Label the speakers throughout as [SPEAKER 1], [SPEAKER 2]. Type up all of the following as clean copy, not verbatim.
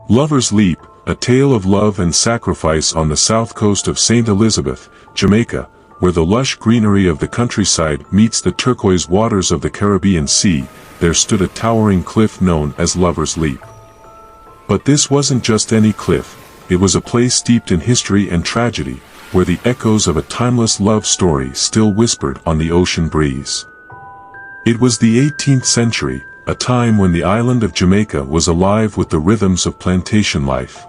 [SPEAKER 1] Lover's Leap, a tale of love and sacrifice on the south coast of St. Elizabeth, Jamaica, where the lush greenery of the countryside meets the turquoise waters of the Caribbean Sea, there stood a towering cliff known as Lover's Leap. But this wasn't just any cliff, it was a place steeped in history and tragedy, where the echoes of a timeless love story still whispered on the ocean breeze. It was the 18th century, a time when the island of Jamaica was alive with the rhythms of plantation life.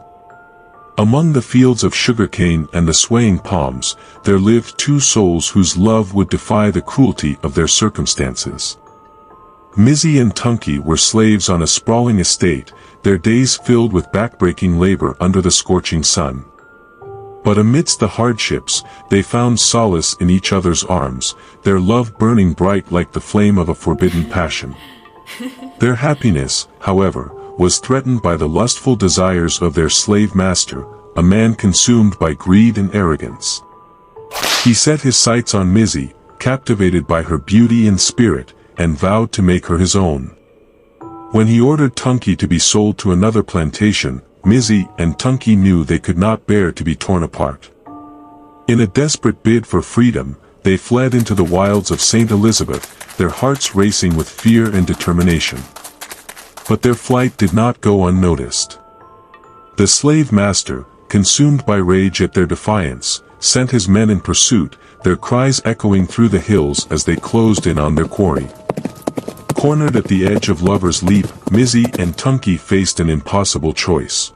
[SPEAKER 1] Among the fields of sugarcane and the swaying palms, there lived two souls whose love would defy the cruelty of their circumstances. Mizzy and Tunky were slaves on a sprawling estate, their days filled with backbreaking labor under the scorching sun. But amidst the hardships, they found solace in each other's arms, their love burning bright like the flame of a forbidden passion. Their happiness, however, was threatened by the lustful desires of their slave master, a man consumed by greed and arrogance. He set his sights on Mizzy, captivated by her beauty and spirit, and vowed to make her his own. When he ordered Tunky to be sold to another plantation, Mizzy and Tunky knew they could not bear to be torn apart. In a desperate bid for freedom, they fled into the wilds of St. Elizabeth, their hearts racing with fear and determination. But their flight did not go unnoticed. The slave master, consumed by rage at their defiance, sent his men in pursuit, their cries echoing through the hills as they closed in on their quarry. Cornered at the edge of Lover's Leap, Mizzy and Tunky faced an impossible choice.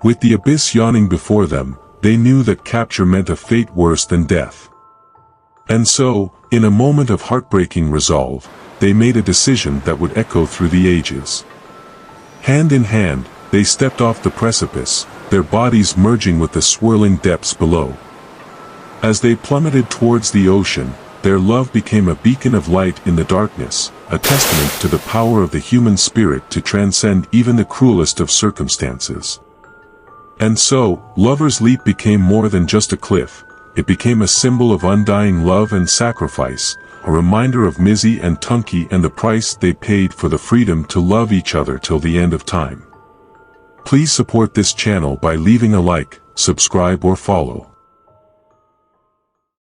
[SPEAKER 1] With the abyss yawning before them, they knew that capture meant a fate worse than death. And so, in a moment of heartbreaking resolve, they made a decision that would echo through the ages. Hand in hand, they stepped off the precipice, their bodies merging with the swirling depths below. As they plummeted towards the ocean, their love became a beacon of light in the darkness, a testament to the power of the human spirit to transcend even the cruelest of circumstances. And so, Lover's Leap became more than just a cliff. It became a symbol of undying love and sacrifice, a reminder of Mizzy and Tunky and the price they paid for the freedom to love each other till the end of time. Please support this channel by leaving a like, subscribe or follow.